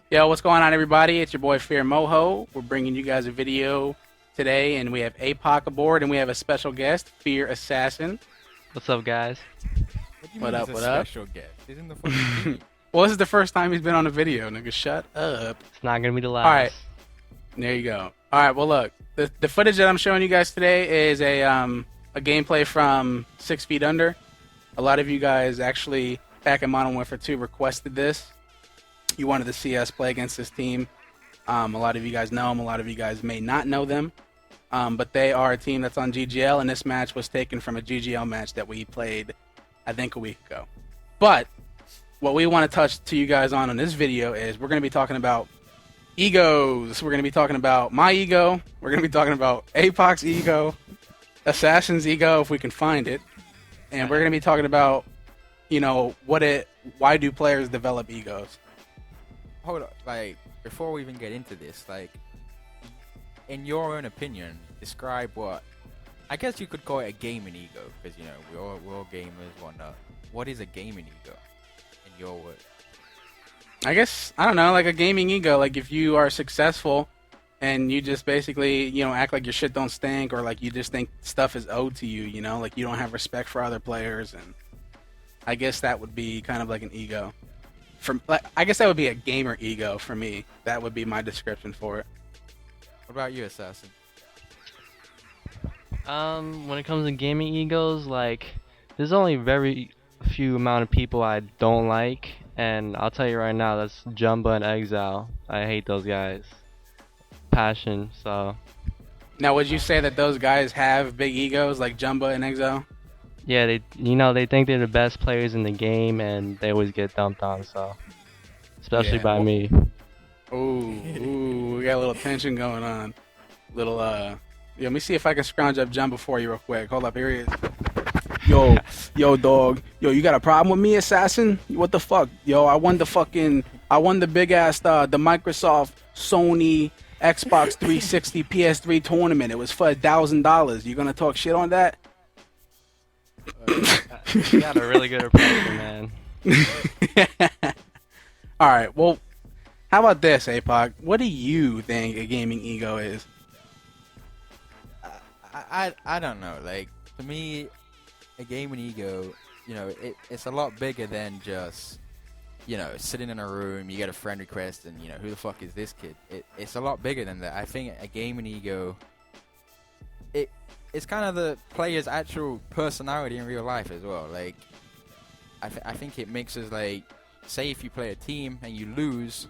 Yo, what's going on, everybody? It's your boy FeaR Moho. We're bringing you guys a video today, and we have APOC aboard, and we have a special guest, FeaR Assassin. What's up, guys? What do you What mean up? he's What a up? special guest? He's in the fucking team. Well, this is the first time he's been on a video, nigga. Shut up. It's not gonna be the last. All right, there you go. All right, well, look, the footage that I'm showing you guys today is a gameplay from 6 Feet Under. A lot of you guys actually back in Modern Warfare 2 requested this. You wanted to see us play against this team. A lot of you guys know them. A lot of you guys may not know them. But they are a team that's on GGL, and this match was taken from a GGL match that we played, I think, a week ago. But what we want to touch to you guys on this video is we're going to be talking about egos. We're going to be talking about my ego. We're going to be talking about APOC's ego, Assassin's ego, if we can find it. And we're going to be talking about, you know, why do players develop egos? Hold up, like, before we even get into this, like, in your own opinion, describe what, I guess you could call it a gaming ego, because, you know, we're all gamers, whatnot. What is a gaming ego, in your words? I guess, I don't know, like a gaming ego. Like if you are successful and you just basically, you know, act like your shit don't stink, or like you just think stuff is owed to you, you know, like you don't have respect for other players, and I guess that would be kind of like an ego. I guess that would be a gamer ego for me. That would be my description for it. What about you, Assassin? When it comes to gaming egos, like, there's only very few amount of people I don't like, and I'll tell you right now, that's Jumba and Exile. I hate those guys. Passion, so. Now, would you say that those guys have big egos like Jumba and Exo? Yeah, they think they're the best players in the game, and they always get dumped on, so. Especially Yeah, by well- me. Ooh, we got a little tension going on. Little, yeah, let me see if I can scrounge up Jumba for you real quick. Hold up, here he is. Yo, dog. Yo, you got a problem with me, Assassin? What the fuck? Yo, I won the big ass, the Microsoft Sony Xbox 360 PS3 tournament. It was for $1,000. You gonna talk shit on that? You got a really good impression, man. All right. Well, how about this, APOC? What do you think a gaming ego is? I don't know, like, to me, a gaming ego, you know, it's a lot bigger than just, you know, sitting in a room, you get a friend request, and, you know, who the fuck is this kid? It's a lot bigger than that. I think a gaming ego, it's kind of the player's actual personality in real life as well. Like, I think it mixes, like, say if you play a team and you lose,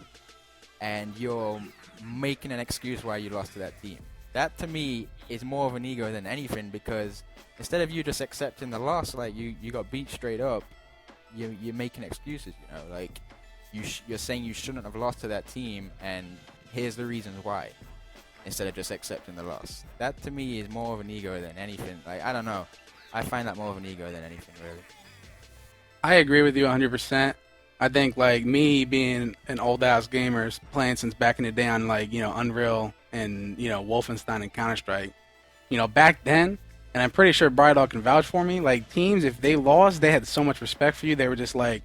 and you're making an excuse why you lost to that team. That, to me, is more of an ego than anything, because instead of you just accepting the loss, like, you got beat straight up, you're making excuses, you know, like, you're saying you shouldn't have lost to that team, and here's the reasons why, instead of just accepting the loss. That, to me, is more of an ego than anything. Like, I don't know. I find that more of an ego than anything, really. I agree with you 100%. I think, like, me being an old-ass gamer, playing since back in the day on, like, you know, Unreal and, you know, Wolfenstein and Counter-Strike, you know, back then, and I'm pretty sure Brydog can vouch for me, like, teams, if they lost, they had so much respect for you. They were just like,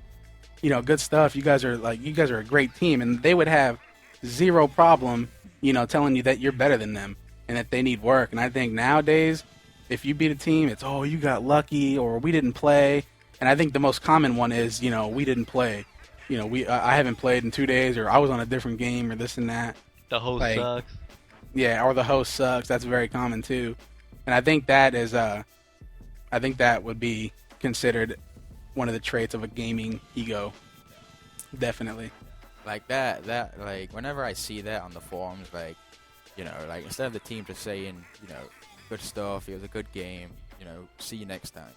you know, good stuff. You guys are a great team. And they would have zero problem, you know, telling you that you're better than them and that they need work. And I think nowadays, if you beat a team, it's, oh, you got lucky, or we didn't play. And I think the most common one is, you know, we didn't play. You know, I haven't played in 2 days, or I was on a different game, or this and that. The host Like, sucks. Yeah, or the host sucks. That's very common too. And I think that is I think that would be considered one of the traits of a gaming ego. Definitely. Like, that, like, whenever I see that on the forums, like, you know, like, instead of the team just saying, you know, good stuff, it was a good game, you know, see you next time,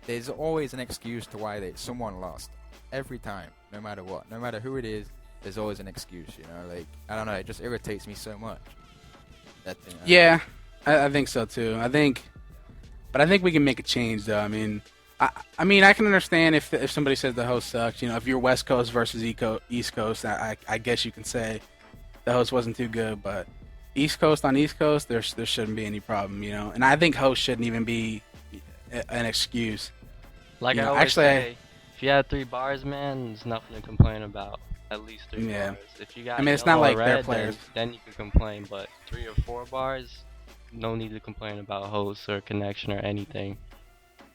there's always an excuse to why someone lost. Every time, no matter what, no matter who it is, there's always an excuse, you know, like, I don't know, it just irritates me so much. That thing, Yeah, I think so too. But I think we can make a change though. I mean, I can understand if somebody says the host sucks. You know, if you're West Coast versus East Coast, I guess you can say the host wasn't too good. But East Coast on East Coast, there shouldn't be any problem. You know, and I think host shouldn't even be an excuse. Like You I know, always actually, say, if you had 3 bars, man, there's nothing to complain about. at least 3 Yeah. bars. If you got I mean, it's not yellow or like their red, players. then you can complain. But 3 or 4 bars, no need to complain about hosts or connection or anything.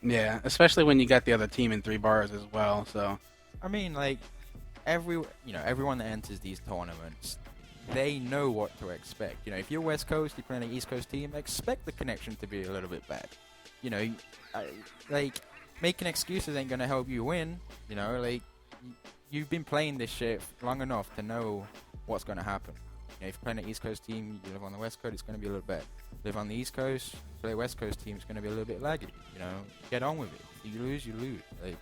Yeah, especially when you got the other team in 3 bars as well. So I mean, like everyone that enters these tournaments, they know what to expect. You know, if you're West Coast, you're playing an East Coast team, expect the connection to be a little bit bad. You know, like making excuses ain't gonna help you win. You know, like you've been playing this shit long enough to know what's gonna happen. You know, if you're playing an East Coast team, you live on the West Coast, it's gonna be a little bad. Live on the East Coast, play a West Coast team, it's gonna be a little bit laggy. You know, get on with it. If you lose, you lose. Like,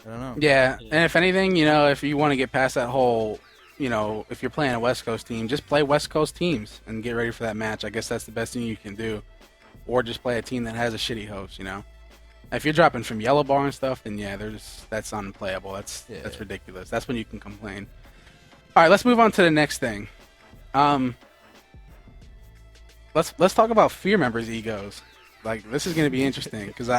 I don't know. yeah, and if anything, you know, if you want to get past that whole, you know, if you're playing a West Coast team, just play West Coast teams and get ready for that match. I guess that's the best thing you can do, or just play a team that has a shitty host. You know, if you're dropping from yellow bar and stuff, then yeah, that's unplayable. That's ridiculous. That's when you can complain. All right, let's move on to the next thing. Let's talk about FeaR members' egos. Like, this is gonna be interesting because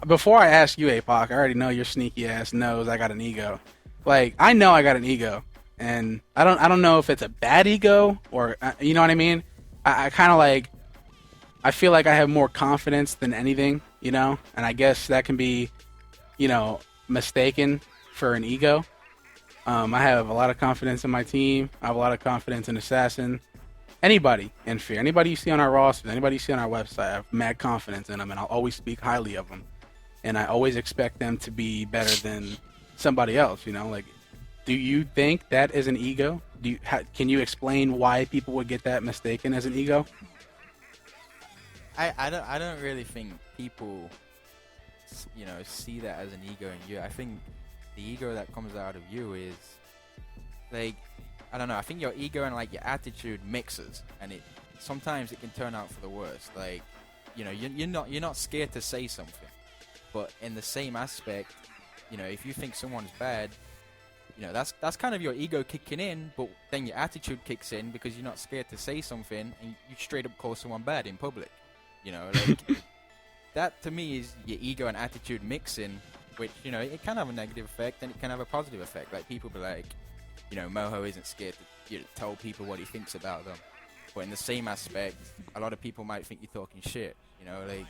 before I ask you, apoc, I already know your sneaky ass knows I got an ego. Like, I know I got an ego, and I don't know if it's a bad ego or you know what I mean. I kind of like, I feel like I have more confidence than anything, you know, and I guess that can be, you know, mistaken for an ego. I have a lot of confidence in my team. I have a lot of confidence in Assassin. Anybody in FeaR, anybody you see on our roster, anybody you see on our website, I have mad confidence in them, and I'll always speak highly of them. And I always expect them to be better than somebody else, you know? Like, do you think that is an ego? Can you explain why people would get that mistaken as an ego? I don't really think people, you know, see that as an ego in you. I think the ego that comes out of you is, like, I don't know. I think your ego and like your attitude mixes, and sometimes it can turn out for the worst. Like, you know, you're not scared to say something, but in the same aspect, you know, if you think someone's bad, you know, that's kind of your ego kicking in, but then your attitude kicks in because you're not scared to say something, and you straight up call someone bad in public. You know, like that to me is your ego and attitude mixing, which, you know, it can have a negative effect and it can have a positive effect. Like, people be like, you know, Moho isn't scared to, you know, tell people what he thinks about them. But in the same aspect, a lot of people might think you're talking shit. You know, like,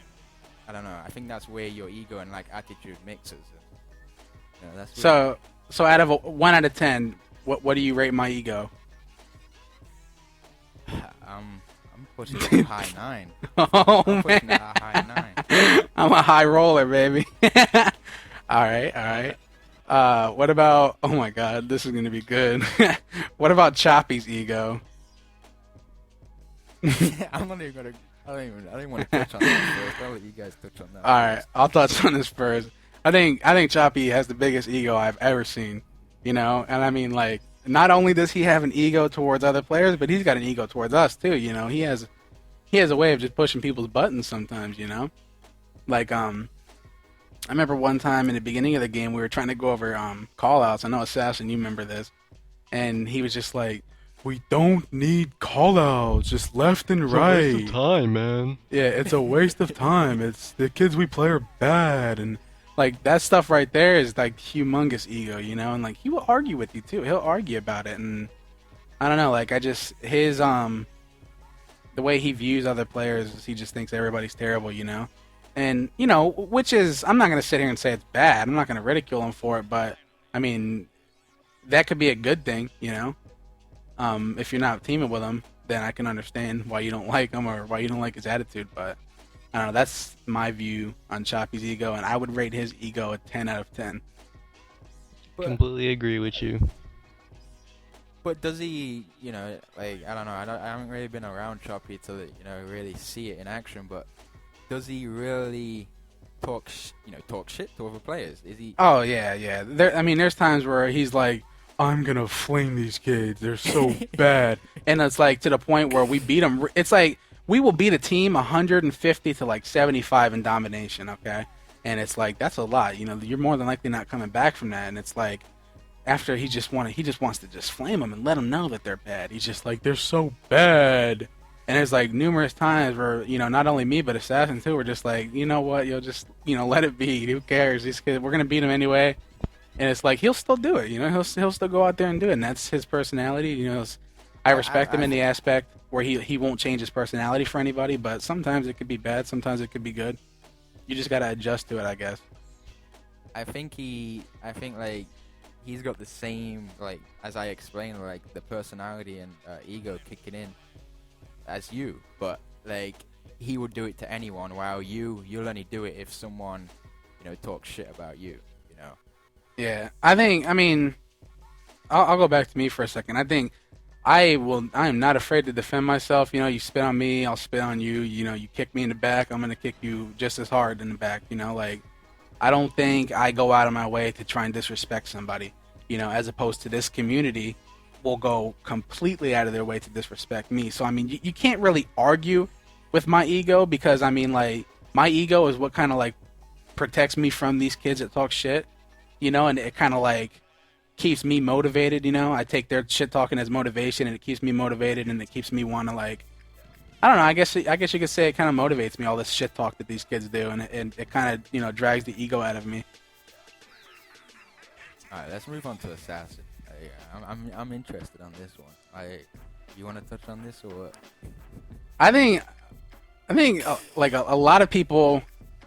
I don't know. I think that's where your ego and like attitude mixes. You know, that's so out of 1 out of 10, what do you rate my ego? I'm pushing it a high 9. Oh, I'm pushing man. it a high 9. I'm a high roller, baby. All right. What about? Oh my God, this is gonna be good. What about Choppy's ego? I'm not even gonna. I don't even want to touch on that first. I'll let you guys touch on that. All right, I'll touch on this first. I think Choppy has the biggest ego I've ever seen. You know, and I mean, like, not only does he have an ego towards other players, but he's got an ego towards us too. You know, he has a way of just pushing people's buttons sometimes. You know, like I remember one time in the beginning of the game, we were trying to go over call-outs. I know, Assassin, you remember this. And he was just like, we don't need call-outs, just left and right. It's a waste of time, man. Yeah, it's a waste of time. It's the kids we play are bad. And, like, that stuff right there is, like, humongous ego, you know? And, like, he will argue with you, too. He'll argue about it. And, I don't know, like, his, the way he views other players, he just thinks everybody's terrible, you know? And, you know, which is, I'm not going to sit here and say it's bad. I'm not going to ridicule him for it, but, I mean, that could be a good thing, you know? If you're not teaming with him, then I can understand why you don't like him or why you don't like his attitude, but, I don't know, that's my view on Choppy's ego, and I would rate his ego a 10 out of 10. Completely agree with you. But does he, you know, like, I don't know, I haven't really been around Choppy to, you know, really see it in action, but does he really talk shit to other players? Is he? Oh yeah. There's times where he's like, "I'm gonna flame these kids. They're so bad," and it's like to the point where we beat them. It's like we will beat a team 150 to like 75 in domination. Okay, and it's like that's a lot. You know, you're more than likely not coming back from that. And it's like after he just wants to just flame them and let them know that they're bad. He's just like, they're so bad. And there's like numerous times where, you know, not only me but Assassin too, we're just like, you know what, you'll just, you know, let it be. Who cares? These kids, we're gonna beat them anyway. and it's like he'll still do it. You know, he'll still go out there and do it, and that's his personality. You know, I respect him in the aspect where he won't change his personality for anybody, but sometimes it could be bad, sometimes it could be good. You just gotta adjust to it, I guess. I think like he's got the same, like, as I explained, like the personality and ego kicking in as you, but like he would do it to anyone, while you'll only do it if someone, you know, talks shit about you, you know. Yeah, I mean, I'll go back to me for a second. I think I am not afraid to defend myself. You know, you spit on me, I'll spit on you. You know, you kick me in the back, I'm gonna kick you just as hard in the back. You know, like, I don't think I go out of my way to try and disrespect somebody. You know, as opposed to this community will go completely out of their way to disrespect me. So I mean, you can't really argue with my ego, because I mean, like, my ego is what kind of like protects me from these kids that talk shit. You know, and it kind of like keeps me motivated. You know, I take their shit talking as motivation, and it keeps me motivated, and it keeps me want to, like, I don't know, I guess you could say it kind of motivates me, all this shit talk that these kids do, and it kind of, you know, drags the ego out of me. All right, let's move on to Assassin. I'm interested on this one. You want to touch on this or what? I think like a lot of people,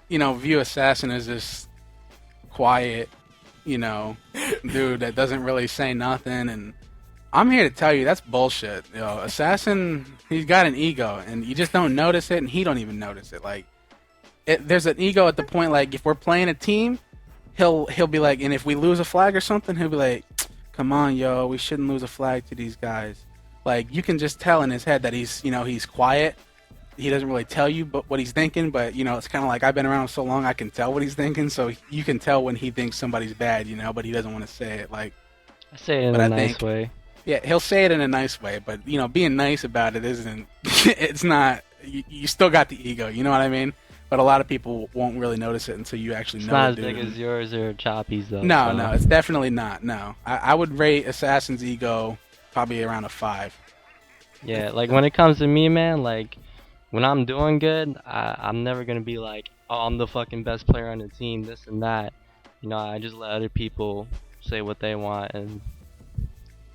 you know, view Assassin as this quiet, you know, dude that doesn't really say nothing, and I'm here to tell you that's bullshit. You know, Assassin, he's got an ego, and you just don't notice it, and he don't even notice it. Like, there's an ego at the point, like, if we're playing a team, he'll be like, and if we lose a flag or something, he'll be like, come on, yo, we shouldn't lose a flag to these guys. Like, you can just tell in his head that he's, you know, he's quiet. He doesn't really tell you what he's thinking, but, you know, it's kind of like, I've been around so long, I can tell what he's thinking, so you can tell when he thinks somebody's bad, you know, but he doesn't want to say it. Like, I say it in a nice way. Yeah, he'll say it in a nice way, but, you know, being nice about it isn't, it's not, you still got the ego, you know what I mean? But a lot of people won't really notice it until you actually know it. It's not as big as yours or Choppy's, though. No, it's definitely not, no. I would rate Assassin's ego probably around a 5. Yeah, like, when it comes to me, man, like, when I'm doing good, I'm never going to be like, oh, I'm the fucking best player on the team, this and that. You know, I just let other people say what they want, and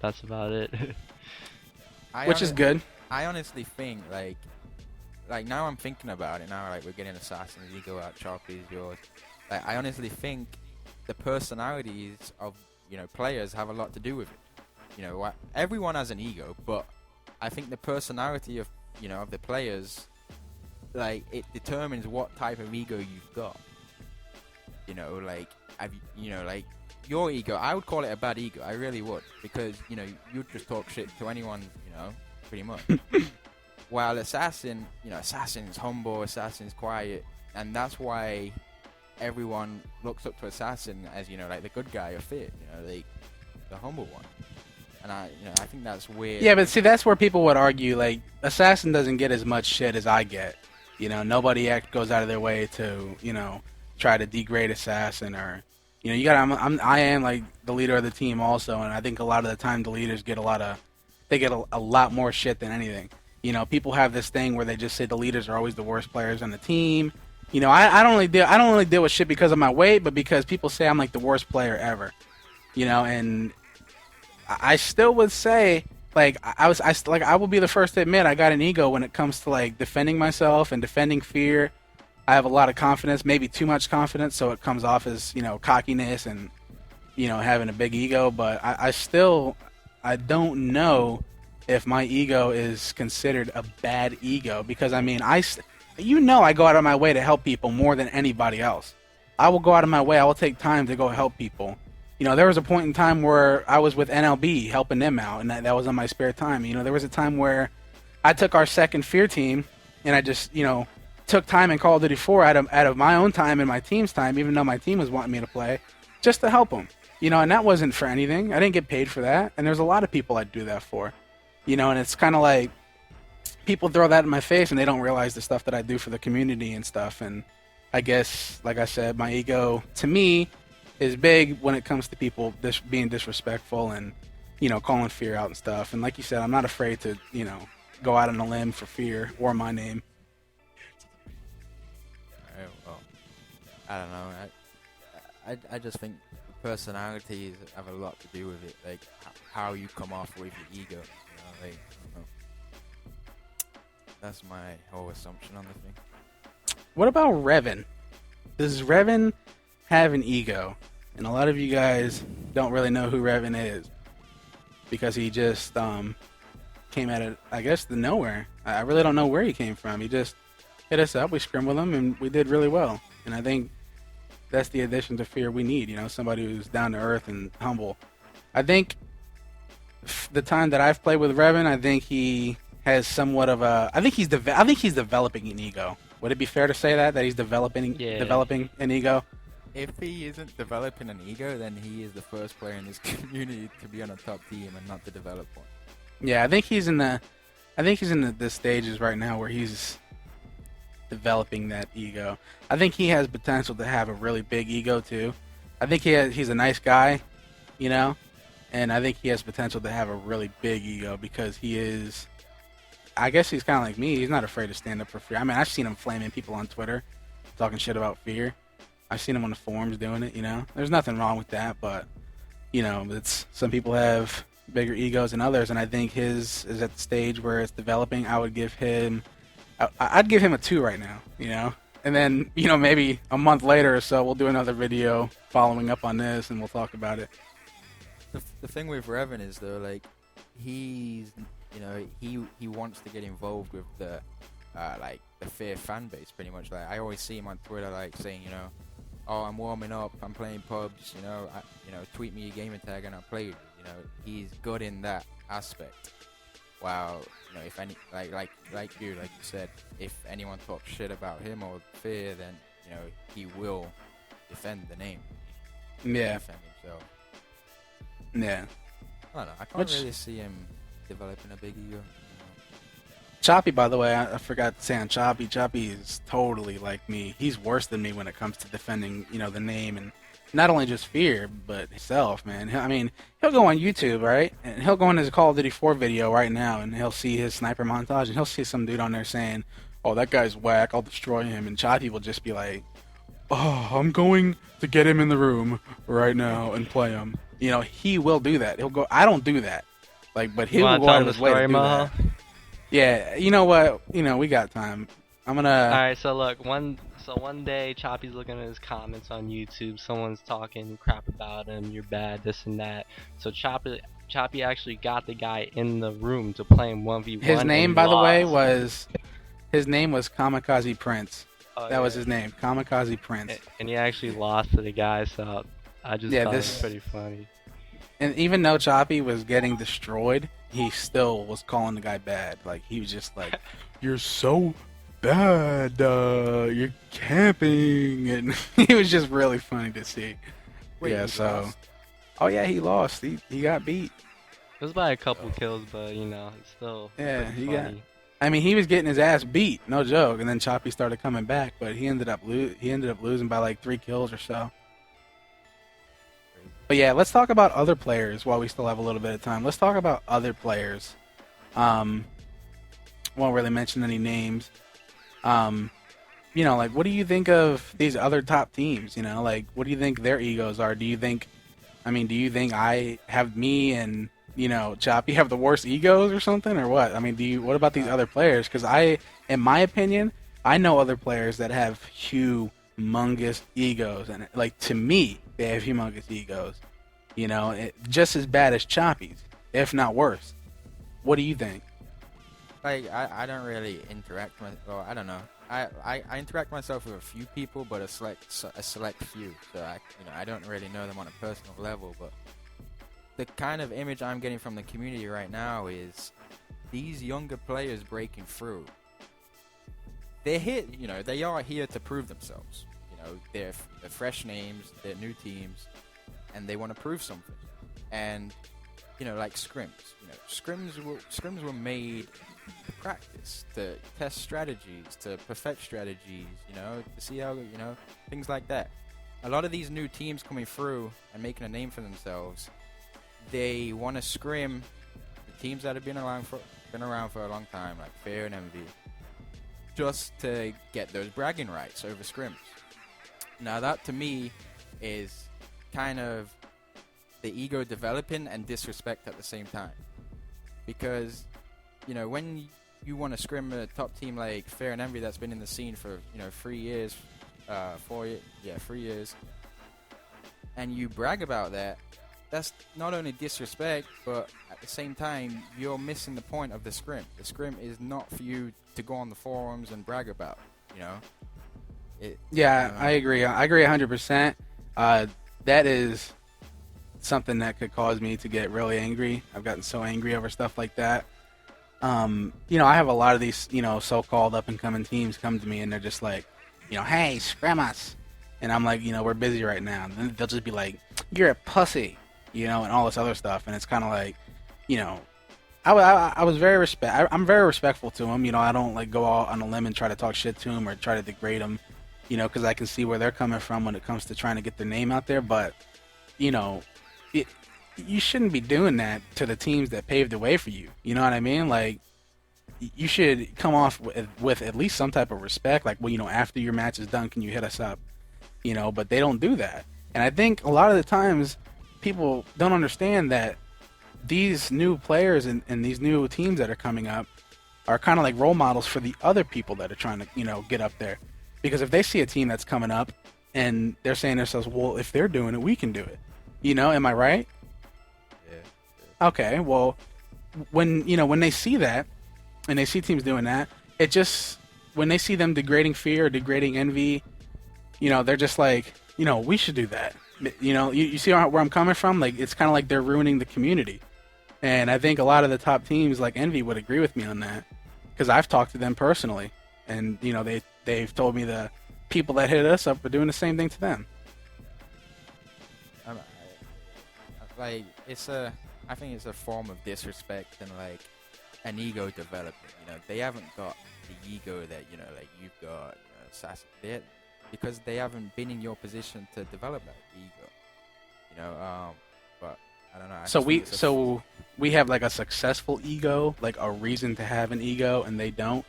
that's about it. Which is good. I honestly think, like now I'm thinking about it now, like, we're getting Assassin's ego out, Choppy's yours. Like, I honestly think the personalities of, you know, players have a lot to do with it. You know, everyone has an ego, but I think the personality of, you know, of the players, like, it determines what type of ego you've got. You know, like, like, your ego, I would call it a bad ego. I really would, because, you know, you'd just talk shit to anyone, you know, pretty much. While Assassin, you know, Assassin's humble, Assassin's quiet, and that's why everyone looks up to Assassin as, you know, like, the good guy of FeaR, you know, like, the humble one. And I think that's weird. Yeah, but see, that's where people would argue, like, Assassin doesn't get as much shit as I get. You know, nobody goes out of their way to, you know, try to degrade Assassin, or, you know, I am like the leader of the team also, and I think a lot of the time the leaders get a lot more shit than anything. You know, people have this thing where they just say the leaders are always the worst players on the team. You know, I don't really deal with shit because of my weight, but because people say I'm like the worst player ever. You know, and I still would say, like, I will be the first to admit I got an ego when it comes to, like, defending myself and defending FeaR. I have a lot of confidence, maybe too much confidence, so it comes off as, you know, cockiness and, you know, having a big ego. But I don't know if my ego is considered a bad ego, because, I mean, I go out of my way to help people more than anybody else. I will go out of my way. I will take time to go help people. You know, there was a point in time where I was with NLB helping them out, and that was on my spare time. You know, there was a time where I took our second FeaR team, and I just, you know, took time in Call of Duty 4 out of my own time and my team's time, even though my team was wanting me to play, just to help them. You know, and that wasn't for anything. I didn't get paid for that, and there's a lot of people I'd do that for. You know, and it's kind of like people throw that in my face, and they don't realize the stuff that I do for the community and stuff. And I guess, like I said, my ego, to me, is big when it comes to people being disrespectful and, you know, calling FeaR out and stuff. And like you said, I'm not afraid to, you know, go out on a limb for FeaR or my name. Well, I don't know. I just think personalities have a lot to do with it, like how you come off with your ego. Like, I don't know. That's my whole assumption on the thing. What about Revan? Does Revan have an ego? And a lot of you guys don't really know who Revan is because he just came out of, I guess, the nowhere. I really don't know where he came from. He just hit us up, we scrimmed with him, and we did really well. And I think that's the addition to FeaR we need, somebody who's down to earth and humble. I think the time that I've played with Revan, I think he has somewhat of a, I think he's developing an ego. Would it be fair to say that he's developing an ego? If he isn't developing an ego, then he is the first player in this community to be on a top team and not to develop one. Yeah, I think he's in the stages right now where he's developing that ego. I think he has potential to have a really big ego too. I think he's a nice guy, and I think he has potential to have a really big ego because he is, I guess he's kind of like me. He's not afraid to stand up for FeaR. I mean, I've seen him flaming people on Twitter, talking shit about FeaR. I've seen him on the forums doing it, There's nothing wrong with that, but, it's some people have bigger egos than others, and I think his is at the stage where it's developing. I'd give him a 2 right now, And then, maybe a month later or so, we'll do another video following up on this, and we'll talk about it. The thing with Revan is, though, like, he's, he wants to get involved with the FeaR fan base, pretty much. Like, I always see him on Twitter, like, saying, oh, I'm warming up, I'm playing pubs, tweet me your gamer tag and I'll play you. He's good in that aspect. Wow, if any, like you said, if anyone talks shit about him or FeaR, then he will defend the name. Yeah. Defend himself. Yeah. I don't know. I can't really see him developing a big ego. Choppy, by the way, I forgot to say on Choppy. Choppy is totally like me. He's worse than me when it comes to defending, the name, and not only just FeaR, but himself, man. I mean, he'll go on YouTube, right? And he'll go on his Call of Duty 4 video right now, and he'll see his sniper montage, and he'll see some dude on there saying, oh, that guy's whack, I'll destroy him. And Choppy will just be like, oh, I'm going to get him in the room right now and play him. He will do that. He'll go, I don't do that. But he will go out of his way to do that. Yeah, you know what? We got time. I'm gonna. All right, so look, one day Choppy's looking at his comments on YouTube. Someone's talking crap about him. You're bad, this and that. So Choppy actually got the guy in the room to play him 1v1. His name, by the way, was Kamikaze Prince. That was his name, Kamikaze Prince. And he actually lost to the guy. So I just thought it was pretty funny. And even though Choppy was getting destroyed, he still was calling the guy bad. Like, he was just like, you're so bad, you're camping, and it was just really funny to see. Wait, yeah, so lost? Oh yeah, he lost. He got beat. It was by a couple kills, but it's still funny. I mean, he was getting his ass beat, no joke, and then Choppy started coming back, but he ended up losing by like 3 kills or so. But yeah, let's talk about other players while we still have a little bit of time. Let's talk about other players. Won't really mention any names. What do you think of these other top teams? What do you think their egos are? Do you think me and, Choppy have the worst egos or something, or what? I mean, what about these other players? Because in my opinion, I know other players that have humongous egos, and to me, they have humongous egos. Just as bad as Choppy's, if not worse. What do you think? I don't really interact with, I don't know. I interact myself with a few people, but a select few. So I don't really know them on a personal level. But the kind of image I'm getting from the community right now is these younger players breaking through. They're here, they are here to prove themselves. They're fresh names, they're new teams, and they want to prove something. And like scrims. Scrims were made to practice, to test strategies, to perfect strategies, to see how, things like that. A lot of these new teams coming through and making a name for themselves, they want to scrim the teams that have been around for a long time, like FeaR and MV, just to get those bragging rights over scrims. Now that to me is kind of the ego developing and disrespect at the same time. Because, you know, when you want to scrim a top team like FeaR and Envy that's been in the scene for, 3 years, 3 years, and you brag about that, that's not only disrespect, but at the same time, you're missing the point of the scrim. The scrim is not for you to go on the forums and brag about, you know? I agree. I agree 100%. That is something that could cause me to get really angry. I've gotten so angry over stuff like that. I have a lot of these, so-called up-and-coming teams come to me, and they're just like, hey, scrim us. And I'm like, we're busy right now. And then they'll just be like, you're a pussy, and all this other stuff. And it's kind of like, I was I'm very respectful to them. I don't like go out on a limb and try to talk shit to them or try to degrade them, because I can see where they're coming from when it comes to trying to get their name out there. But, you shouldn't be doing that to the teams that paved the way for you. You know what I mean? Like, you should come off with at least some type of respect. Like, well, after your match is done, can you hit us up? But they don't do that. And I think a lot of the times people don't understand that these new players and these new teams that are coming up are kind of like role models for the other people that are trying to, get up there. Because if they see a team that's coming up and they're saying to themselves, well, if they're doing it, we can do it. Am I right? Yeah. Okay, well, when they see that and they see teams doing that, it just, when they see them degrading FeaR or degrading Envy, they're just like, we should do that. You see where I'm coming from? Like, it's kind of like they're ruining the community. And I think a lot of the top teams like Envy would agree with me on that, because I've talked to them personally, and they've told me the people that hit us up are doing the same thing to them. I think it's a form of disrespect and like an ego development. They haven't got the ego that like you've got, ASSASS1N, because they haven't been in your position to develop that ego. But I don't know. So we have like a successful ego, like a reason to have an ego, and they don't.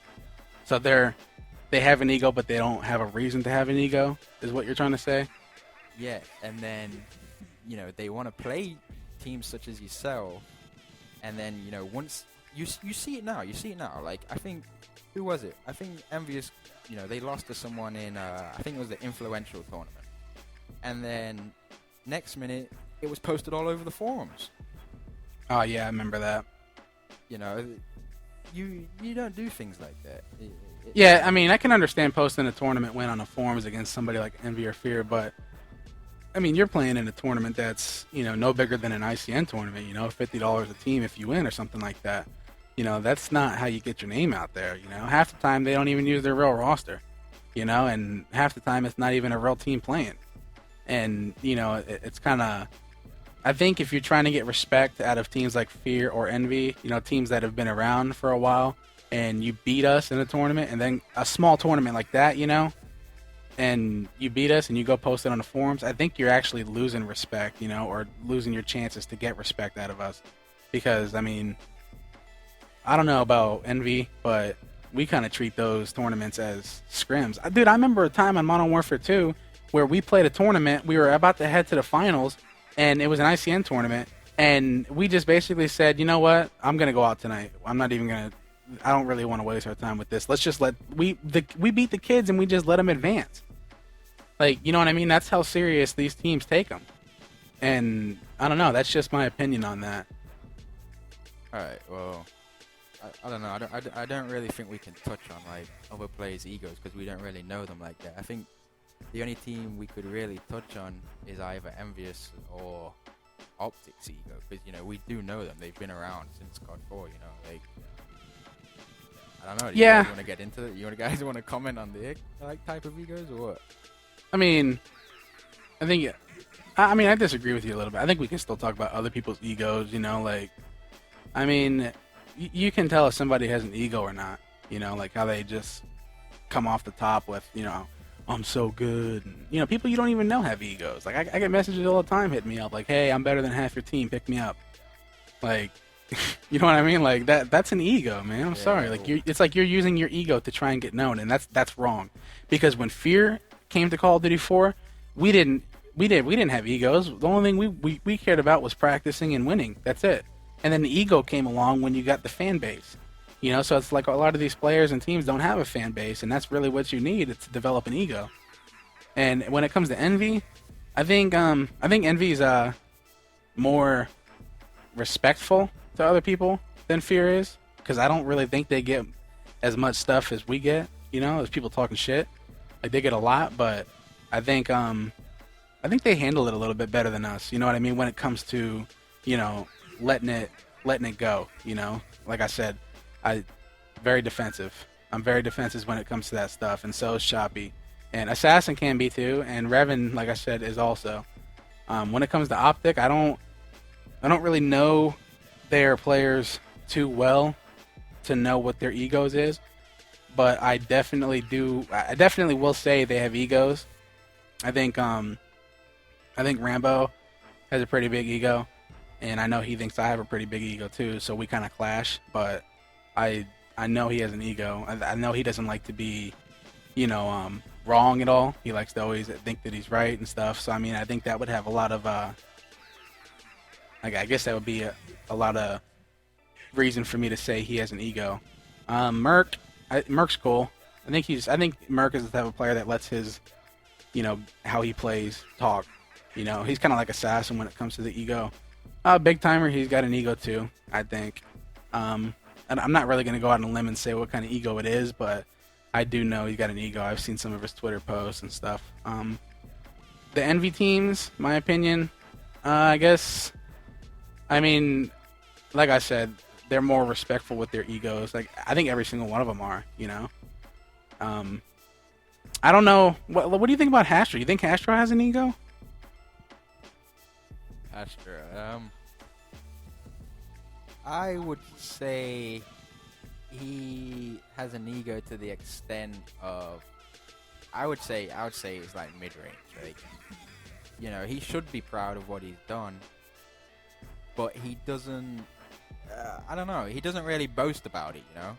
So they have an ego, but they don't have a reason to have an ego, is what you're trying to say? Yeah, and then they want to play teams such as yourself, and then once you see it now, like, I think, who was it? I think Envious, they lost to someone in I think it was the influential tournament, and then next minute it was posted all over the forums. Oh yeah, I remember that. You don't do things like that. Yeah, I mean, I can understand posting a tournament win on the forums against somebody like Envy or FeaR, but I mean, you're playing in a tournament that's, no bigger than an ICN tournament, $50 a team if you win or something like that. That's not how you get your name out there, Half the time they don't even use their real roster, and half the time it's not even a real team playing. And, it's kind of, I think if you're trying to get respect out of teams like FeaR or Envy, teams that have been around for a while, and you beat us in a tournament, and then a small tournament like that, and you beat us and you go post it on the forums, I think you're actually losing respect, or losing your chances to get respect out of us. Because, I mean, I don't know about Envy, but we kind of treat those tournaments as scrims. Dude, I remember a time on Modern Warfare 2 where we played a tournament, we were about to head to the finals, and it was an ICN tournament, and we just basically said, you know what, I'm going to go out tonight. I'm not even going to, I don't really want to waste our time with this. Let's just we beat the kids and we just let them advance. Like, you know what I mean? That's how serious these teams take them. And I don't know. That's just my opinion on that. All right. Well, I don't know. I don't really think we can touch on like other players' egos because we don't really know them like that. I think the only team we could really touch on is either Envious or opsyt's ego, because we do know them. They've been around since COD 4. Like, I don't know. Do you guys want to get into it? You guys want to comment on the like type of egos or what? I mean, I disagree with you a little bit. I think we can still talk about other people's egos, like, I mean, you can tell if somebody has an ego or not, like how they just come off the top with, I'm so good. And, people you don't even know have egos. Like, I get messages all the time hitting me up, like, hey, I'm better than half your team, pick me up. Like, you know what I mean? Like, that's an ego, man. I'm sorry. Like, it's like you're using your ego to try and get known, and that's wrong. Because when FeaR came to Call of Duty 4, we We didn't have egos. The only thing we cared about was practicing and winning. That's it. And then the ego came along when you got the fan base. You know, so it's like a lot of these players and teams don't have a fan base, and that's really what you need to develop an ego. And when it comes to envy, I think envy's more respectful to other people than FeaR is, because I don't really think they get as much stuff as we get. You know, as people talking shit, like they get a lot, but I think they handle it a little bit better than us. You know what I mean? When it comes to, you know, letting it go. You know, like I said, I'm very defensive when it comes to that stuff, and so is Choppy, and Assassin can be too, and Revan, like I said, is also. When it comes to Optic, I don't really know their players too well to know what their egos is, but I definitely will say they have egos. I think Rambo has a pretty big ego, and I know he thinks I have a pretty big ego too, so we kind of clash, but I know he has an ego. I know he doesn't like to be, you know, wrong at all. He likes to always think that he's right and stuff. So I mean, I think that would have a lot of, I guess that would be a lot of reason for me to say he has an ego. Merc's cool. I think Merc is the type of player that lets his, you know, how he plays talk. You know, he's kind of like Assassin when it comes to the ego. Big Timer, he's got an ego too, I think. And I'm not really going to go out on a limb and say what kind of ego it is, but I do know he's got an ego. I've seen some of his Twitter posts and stuff. The Envy teams, my opinion, I guess, I mean, like I said, they're more respectful with their egos. Like, I think every single one of them are, you know? I don't know. What do you think about Hastro? You think Hastro has an ego? Hastro, I would say he has an ego to the extent of, I would say it's like mid-range. Like, you know, he should be proud of what he's done, but he doesn't. I don't know. He doesn't really boast about it, you know.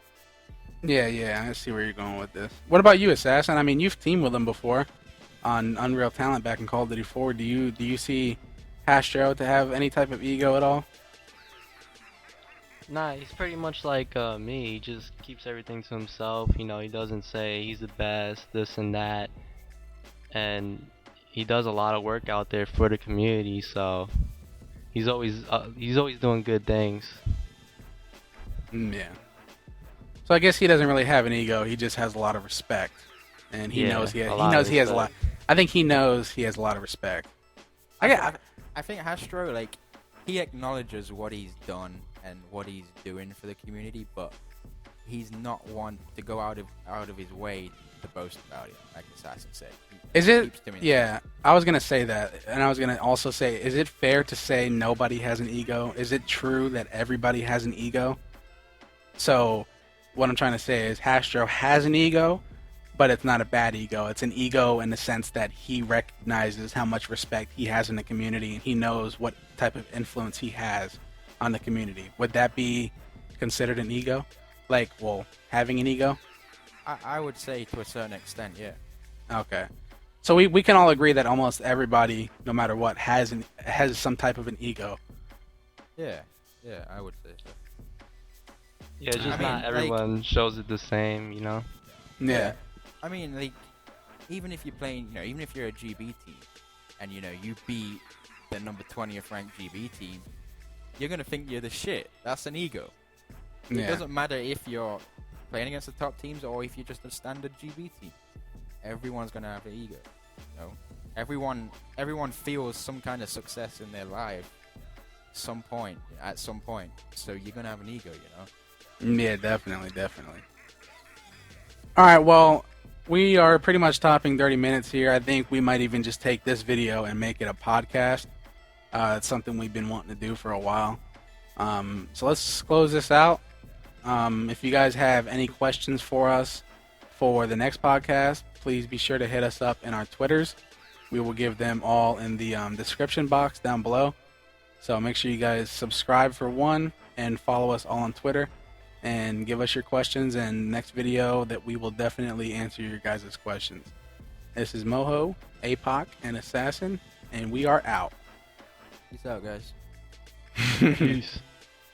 Yeah, I see where you're going with this. What about you, Assassin? I mean, you've teamed with him before on Unreal Talent back in Call of Duty 4. Do you see Hastro to have any type of ego at all? Nah, he's pretty much like me. He just keeps everything to himself. You know, he doesn't say he's the best, this and that. And he does a lot of work out there for the community, so he's always doing good things. Yeah. So I guess he doesn't really have an ego. He just has a lot of respect, and he knows he has a lot. I think he knows he has a lot of respect. I think Hastro, like, he acknowledges what he's done and what he's doing for the community, but he's not one to go out of his way to boast about it, like Assassin said. Yeah, I was gonna say that, and I was gonna also say, is it fair to say nobody has an ego? Is it true that everybody has an ego? So what I'm trying to say is Hastro has an ego, but it's not a bad ego. It's an ego in the sense that he recognizes how much respect he has in the community, and he knows what type of influence he has on the community. Would that be considered an ego? Like, well, having an ego? I would say to a certain extent, yeah. Okay. So we can all agree that almost everybody, no matter what, has some type of an ego. Yeah, I would say so. Yeah, just not everyone shows it the same, you know? Yeah. I mean, like, even if you're playing, you know, even if you're a GB team, and, you know, you beat the number 20th ranked GB team, you're going to think you're the shit. That's an ego. Yeah. It doesn't matter if you're playing against the top teams or if you're just a standard GB team. Everyone's going to have an ego, you know? Everyone feels some kind of success in their life at some point. So you're going to have an ego, you know? Yeah, definitely. All right, well, we are pretty much topping 30 minutes here. I think we might even just take this video and make it a podcast. It's something we've been wanting to do for a while. So let's close this out. If you guys have any questions for us for the next podcast, please be sure to hit us up in our Twitters. We will give them all in the description box down below. So make sure you guys subscribe for one and follow us all on Twitter. And give us your questions, and next video that we will definitely answer your guys' questions. This is Moho, APOC, and Assassin, and we are out. Peace out, guys. Peace.